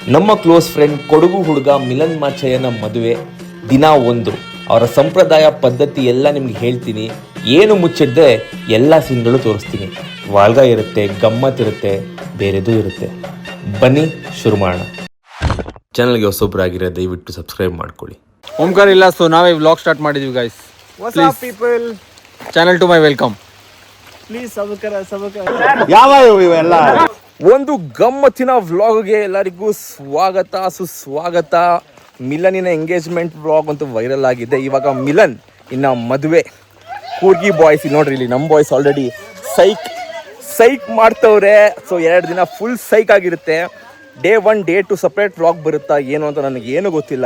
ನಮ್ಮ close friend Kodagu ಹುಡುಗ ಮಿಲನ್ ಮಾಚಯ್ಯನ ಮದುವೆ ದಿನ 1. ಅವರ ಸಂಪ್ರದಾಯ ಪದ್ಧತಿ ಎಲ್ಲ ನಿಮ್ಗೆ ಹೇಳ್ತೀನಿ. ಏನು ಮುಚ್ಚಿಡದೆ ಎಲ್ಲ ಸೀನ್ಗಳು ತೋರಿಸ್ತೀನಿ. ವಾಲ್ಗ ಇರುತ್ತೆ, ಗಮ್ಮತ್ ಇರುತ್ತೆ, ಬೇರೆದೂ ಇರುತ್ತೆ. ಬನ್ನಿ ಶುರು ಮಾಡೋಣ. ಚಾನಲ್ಗೆ ಹೊಸೊಬ್ಬರಾಗಿರೋ ದಯವಿಟ್ಟು ಸಬ್ಸ್ಕ್ರೈಬ್ ಮಾಡ್ಕೊಳ್ಳಿ. ಓಂಕಾರ ಇಲ್ಲ, ಸೊ ನಾವೇ ವ್ಲಾಗ್ ಸ್ಟಾರ್ಟ್ ಮಾಡಿದ್ವಿ guys. What's up people? Channel to my welcome. Please ಯಾವ ಇವೆಲ್ಲ ಒಂದು ಗಮ್ಮತ್ತಿನ ವ್ಲಾಗ್ಗೆ ಎಲ್ಲರಿಗೂ ಸ್ವಾಗತ ಸುಸ್ವಾಗತ. ಮಿಲನಿನ ಎಂಗೇಜ್ಮೆಂಟ್ ವ್ಲಾಗ್ ಅಂತೂ ವೈರಲ್ ಆಗಿದೆ. ಇವಾಗ ಮಿಲನ್ ಇನ್ನು ಮದುವೆ ಕೂರ್ಗಿ ಬಾಯ್ಸ್ ನೋಡ್ರಿ, ಇಲ್ಲಿ ನಮ್ಮ ಬಾಯ್ಸ್ ಆಲ್ರೆಡಿ ಸೈಕ್ ಮಾಡ್ತವ್ರೆ. ಸೊ 2 ದಿನ ಫುಲ್ ಸೈಕ್ ಆಗಿರುತ್ತೆ. ಡೇ 1 ಡೇ 2 ಸಪ್ರೇಟ್ ವ್ಲಾಗ್ ಬರುತ್ತಾ ಏನು ಅಂತ ನನಗೇನು ಗೊತ್ತಿಲ್ಲ.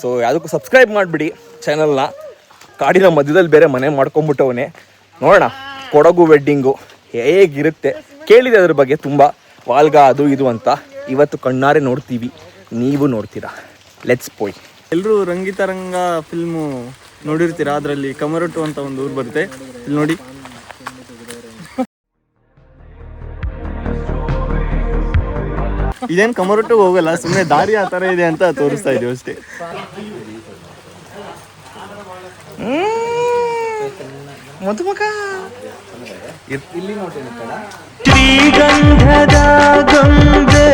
ಸೊ ಯಾವುದಕ್ಕೂ ಸಬ್ಸ್ಕ್ರೈಬ್ ಮಾಡಿಬಿಡಿ ಚಾನಲ್ನ. ಕಾಡಿನ ಮಧ್ಯದಲ್ಲಿ ಬೇರೆ ಮನೆ ಮಾಡ್ಕೊಂಬಿಟ್ಟವನೇ. ನೋಡೋಣ ಕೊಡಗು ವೆಡ್ಡಿಂಗು ಹೇಗಿರುತ್ತೆ. ಕೇಳಿದೆ ಅದ್ರ ಬಗ್ಗೆ ತುಂಬ, ವಾಲ್ಗ ಅದು ಇದು ಅಂತ. ಇವತ್ತು ಕಣ್ಣಾರೆ ನೋಡ್ತೀವಿ, ನೀವು ನೋಡ್ತೀರಾ. ಲೆಟ್ಸ್ ಪೋಯ್. ಎಲ್ಲರೂ ರಂಗಿತರಂಗ ಫಿಲ್ಮು ನೋಡಿರ್ತೀರಾ. ಅದರಲ್ಲಿ ಕಮರಟ್ಟು ಅಂತ ಒಂದು ಊರು ಬರುತ್ತೆ. ಇಲ್ಲಿ ನೋಡಿ, ಇದೇನು ಕಮರಟ್ಟು ಹೋಗಲ್ಲ, ಸುಮ್ಮನೆ ದಾರಿ ಆ ಥರ ಇದೆ ಅಂತ ತೋರಿಸ್ತಾ ಇದೀವಿ ಅಷ್ಟೇ. ಮದುಮಗ ಶ್ರೀಗಂಧದ ಗೊಂಬೆ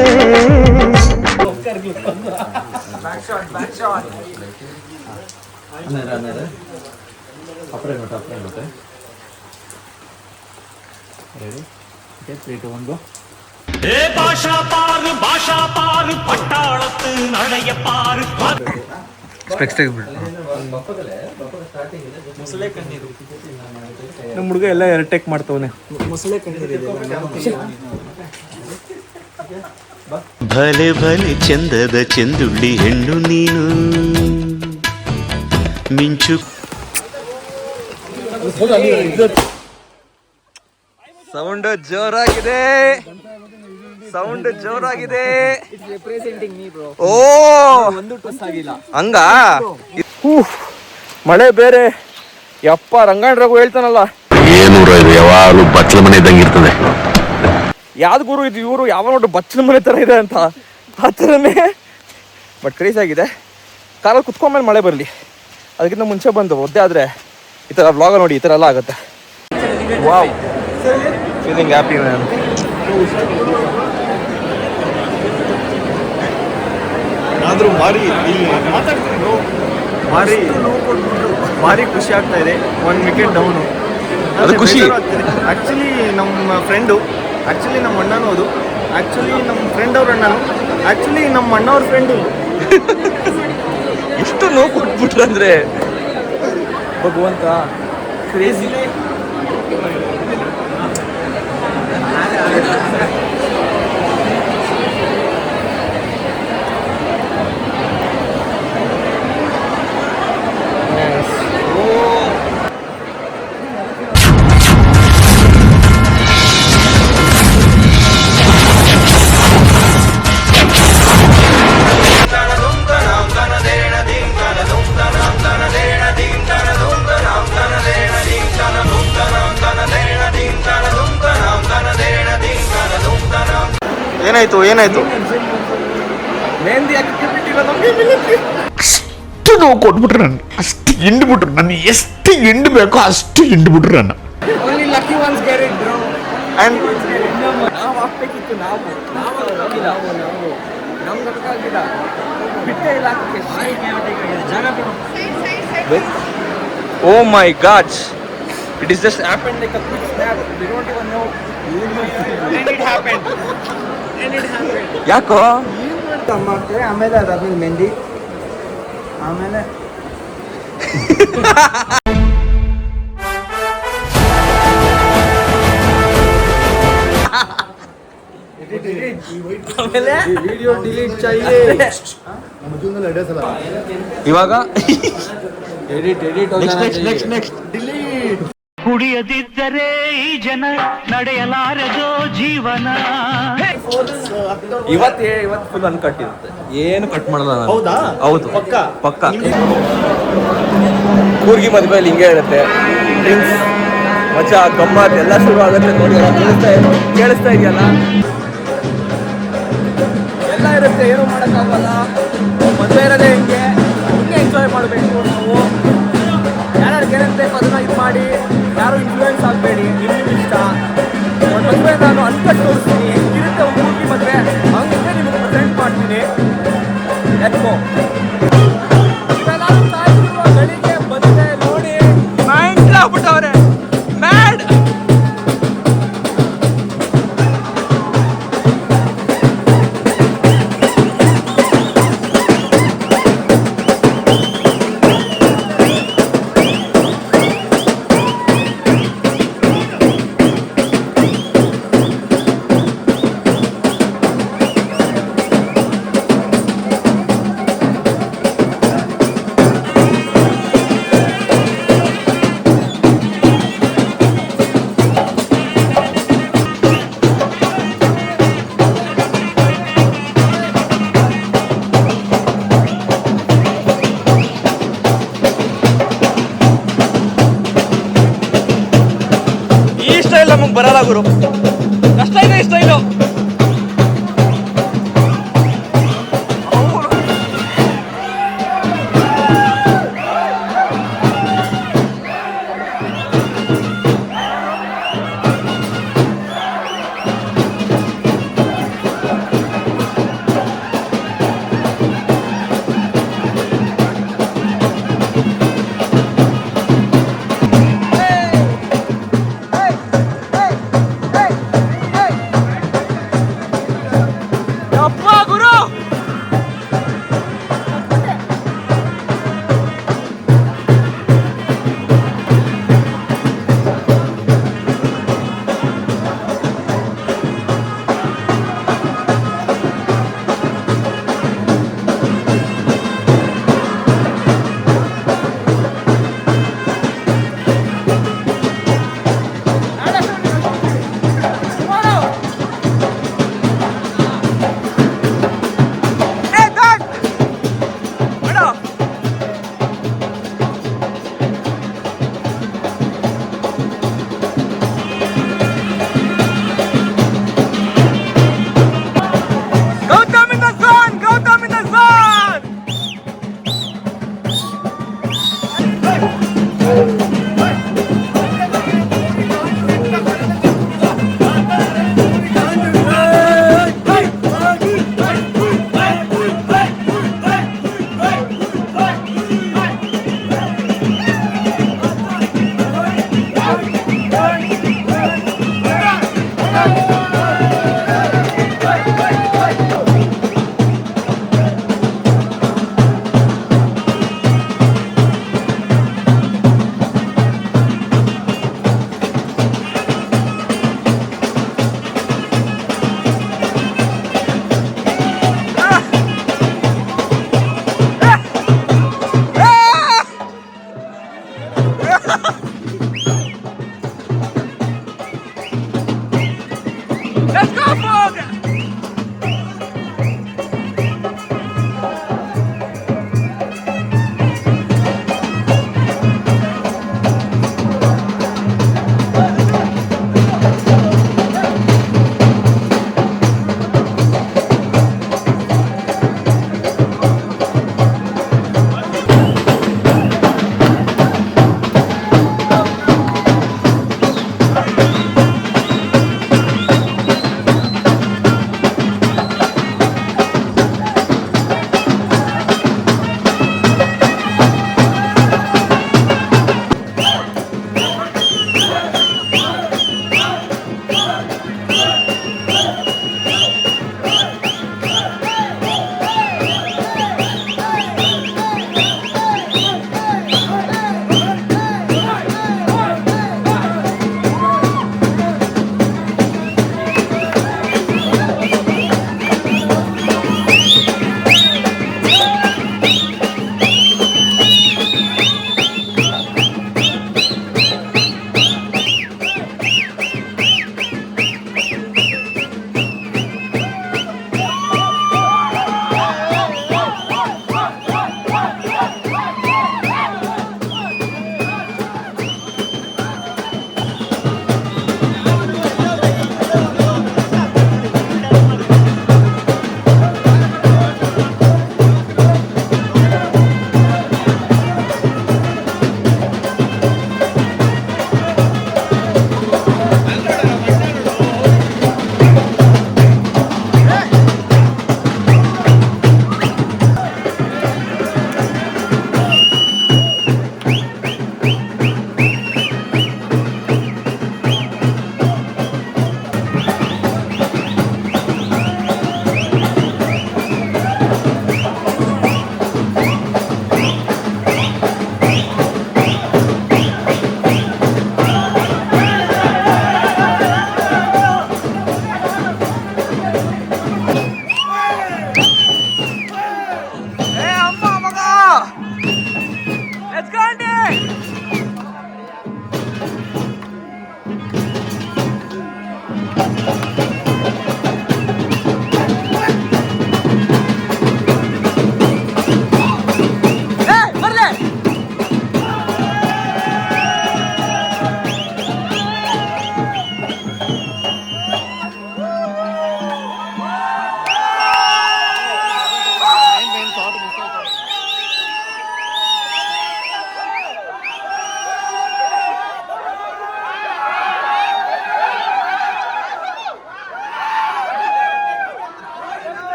ನಮ್ಮ ಹುಡುಗ ಎಲ್ಲ ಎರಟೆಕ್ ಮಾಡ್ತವನೆ. ಭಲೆ ಭಲೆ ಚಂದದ ಚೆಂದುಳ್ಳಿ ಹೆಣ್ಣು ನೀನು, ಮಿಂಚು ಸೌಂಡ್ ಜೋರಾಗಿದೆ. ಓ ಹಂಗ ಮಳೆ ಬೇರೆ. ಯಪ್ಪ ರಂಗಾಯಣ ರಘು ಹೇಳ್ತಾನಲ್ಲ, ಏನೂರ ಇದು ಯಾವಾಗಲೂ ಬಚ್ಚಲ ಮನೆ ಇದ್ದಂಗೆ ಇರ್ತದೆ. ಯಾವ್ದು ಗುರು ಇದು, ಇವರು ಯಾವ ನೋಡು ಬಚ್ಚಲ ಮನೆ ತರ ಇದೆ ಅಂತ ಆ ಥರನೇ. ಬಟ್ ಕ್ರೇಜ್ ಆಗಿದೆ. ಕಾರಲ್ಲಿ ಕುತ್ಕೊಂಡ್ಮೇಲೆ ಮಳೆ ಬರಲಿ, ಅದಕ್ಕಿಂತ ಮುಂಚೆ ಬಂದು ಒದ್ದೆ ಆದರೆ ಈ ಥರ ವ್ಲಾಗ ನೋಡಿ ಈ ಥರ ಎಲ್ಲ ಆಗುತ್ತೆ. Wow, feeling happy man. ಆದರೂ ಭಾರಿ ಖುಷಿ ಆಗ್ತಾ ಇದೆ. 1 ವಿಕೆಟ್ ಡೌನು, ಅದು ಖುಷಿ. ಆ್ಯಕ್ಚುಲಿ ನಮ್ಮ ಫ್ರೆಂಡು, ಆ್ಯಕ್ಚುಲಿ ನಮ್ಮ ಅಣ್ಣನೂ, ಅದು ಆ್ಯಕ್ಚುಲಿ ನಮ್ಮ ಫ್ರೆಂಡ್ ಅವ್ರ ಅಣ್ಣನು, ಆ್ಯಕ್ಚುಲಿ ನಮ್ಮ ಅಣ್ಣವ್ರ ಫ್ರೆಂಡು. ಎಷ್ಟು ನೋವು ಕೊಟ್ಬಿಟ್ರಂದ್ರೆ ಭಗವಂತ, ಕ್ರೇಜಿ. ಏನಾಯ್ತು ಮೆಹಂದಿ ಅಷ್ಟು ನೋವು ಕೊಟ್ಬಿಟ್ರು ನನ್ನ, ಅಷ್ಟು ಹಿಂಡ್ಬಿಟ್ರು ನನ್ನ, ಎಷ್ಟು ಹಿಂಡ್ಬೇಕೋ ಅಷ್ಟು ಹಿಂಡ್ಬಿಟ್ರು ನನ್ನ. ನಾವು ಹಾಕ್ಬೇಕಿತ್ತು, oh my God, it is just happened like a quick snap. We don't even know when it happened. ಯಾಕೋ ಆಮೇಲೆ ಅದಾದ್ಮೇಲೆ ಮೆಹಂದಿ, ಆಮೇಲೆ ವಿಡಿಯೋ ಡಿಲೀಟ್ ಚಾಹಿಯೇ. ಇವಾಗ ನೆಕ್ಸ್ಟ್ ಡಿಲೀಟ್. ಕುಡಿಯದಿದ್ದರೆ ಈ ಜನ ನಡೆಯಲಾರದೋ ಜೀವನ. ಇವತ್ತು ಫುಲ್ ಅನ್ಕಟ್ ಇರುತ್ತೆ, ಏನು ಕಟ್ ಮಾಡಲ್ಲ ನಾನು. ಹೌದಾ? ಹೌದು, ಪಕ್ಕ. ಕೂರ್ಗಿ ಮದುವೆಯಲ್ಲಿ ಹಿಂಗೆ ಇರುತ್ತೆ. ಡ್ರಿಂಕ್ಸ್, ಮಜಾ, ಗಮ್ಮತ್ ಎಲ್ಲ ಶುರು ಆಗುತ್ತೆ. ನೋಡಿ ಕೇಳಿಸ್ತಾ ಇದೆಯಲ್ಲ. ಎಲ್ಲ ಇರುತ್ತೆ, ಏನೂ ಮಾಡೋಕ್ಕಾಗಲ್ಲ. ಮದುವೆ ಇರೋದೇ ಹಿಂಗೆ ಎಂಜಾಯ್ ಮಾಡಬೇಕು ನಾವು. ಯಾರ್ಯಾರಿಗೆ ಏನೇನು ಬೇಕು ಅದನ್ನು ಇದು ಮಾಡಿ, ಯಾರು ಇನ್ಫ್ಲೂಯೆನ್ಸ್ ಆಗಬೇಡಿ. ನಿಮ್ಗೆ ಇಷ್ಟ ಒಂದು ಮದುವೆ ನಾನು ಅನ್ಕಟ್ಟು ತೋರಿಸ್ತೀನಿ, ಹೆಂಗಿರುತ್ತೆ ಒಂದು ಹುಡುಗಿ ಮದುವೆ ಹಂಗೆ ನಿಮಗೆ ಪ್ರೆಸೆಂಟ್ ಮಾಡ್ತೀನಿ. ಎತ್ಕೋ ಗಳಿಗೆ ಬಂದಿದೆ ನೋಡಿ, ಮೈಂಡ್ ಆಗ್ಬಿಟ್ಟವ್ರೆ ಮ್ಯಾಡ್. ನಮಗೆ ಬರಲ್ಲ ಗುರು, ಕಷ್ಟ ಇದೆ ಈ ಸ್ಟೈಲು.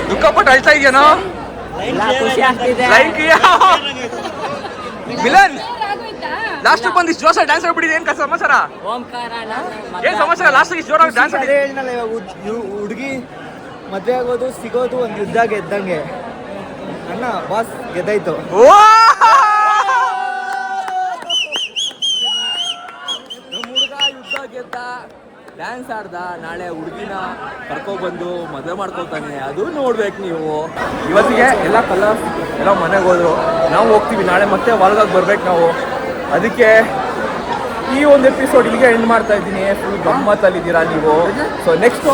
ದುಃಖಪಟ್ಟು ಅಳ್ತಾ ಇದೆಯೇನೋ ಮಿಲನ್ ಲಾಸ್ಟ್ ಬಂದಿಷ್ಟು ಜೋಸ ಡ್ಯಾನ್ಸ್ ಆಡ್ಬಿಟ್ಟಿದೆ ಏನ್ ಸಮಾಚಾರ ಏನ್ ಸಮಾಚಾರ ಲಾಸ್ಟ್ ಇಷ್ಟು ಜೋರಾಗಿ ಡ್ಯಾನ್ಸ್ ಆಡಿದೆ ಹುಡುಗಿ ಮದುವೆ ಆಗೋದು ಸಿಗೋದು ಒಂದು ಯುದ್ಧ ಗೆದ್ದಂಗೆ ಅಣ್ಣ ಬಾಸ್ ಗೆದ್ದಾಯ್ತು. ನಮ್ಮ ಹುಡುಗ ಯುದ್ಧ ಗೆದ್ದ ಡ್ಯಾನ್ಸ್ ಆಡ್ದ ನಾಳೆ ಹುಡುಗಿನ ಕರ್ಕೊಬಂದು ಮದುವೆ ಮಾಡ್ಕೊತಾನೆ ಅದು ನೋಡ್ಬೇಕು ನೀವು. ಇವತ್ತಿಗೆ ಎಲ್ಲ ಕಲರ್ಸ್ ಎಲ್ಲ ಮನೆಗೆ ಹೋದ್ರು, ನಾವು ಹೋಗ್ತೀವಿ ನಾಳೆ ಮತ್ತೆ ಹೊರಗಾಗಿ ಬರ್ಬೇಕು ನಾವು. ಅದಕ್ಕೆ ಈ ಒಂದು ಎಪಿಸೋಡ್ ಇಲ್ಲಿಗೆ ಎಂಡ್ ಮಾಡ್ತಾ ಇದ್ದೀನಿ. ಫುಲ್ ಗಮ್ಮತ್ತಲ್ಲಿದ್ದೀರಾ ನೀವು. ಸೊ ನೆಕ್ಸ್ಟು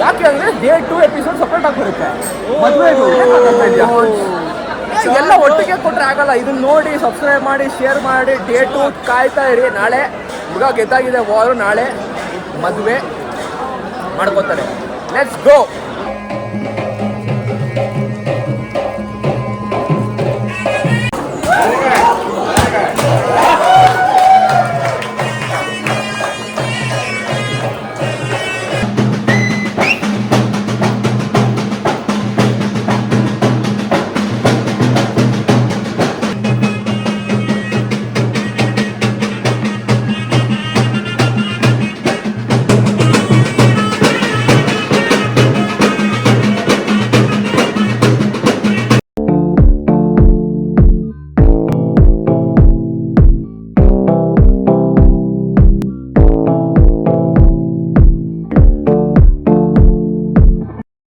ಯಾಕೆ ಅಂದರೆ ಡೇ 2 ಎಪಿಸೋಡ್ ಸಪ್ರೇಟ್ ಆಗಿ ಬರುತ್ತೆ ಮದುವೆಗೂ. ಎಲ್ಲ ಒಟ್ಟಿಗೆ ಕೊಟ್ಟರೆ ಆಗಲ್ಲ. ಇದನ್ನ ನೋಡಿ ಸಬ್ಸ್ಕ್ರೈಬ್ ಮಾಡಿ ಶೇರ್ ಮಾಡಿ ಡೇ 2 ಕಾಯ್ತಾ ಇರಿ. ನಾಳೆ ಹುಡುಗ ಗೆದ್ದಾಗಿದೆ ವಾರು, ನಾಳೆ ಮದುವೆ ಮಾಡ್ಕೋತಾರೆ. Let's go.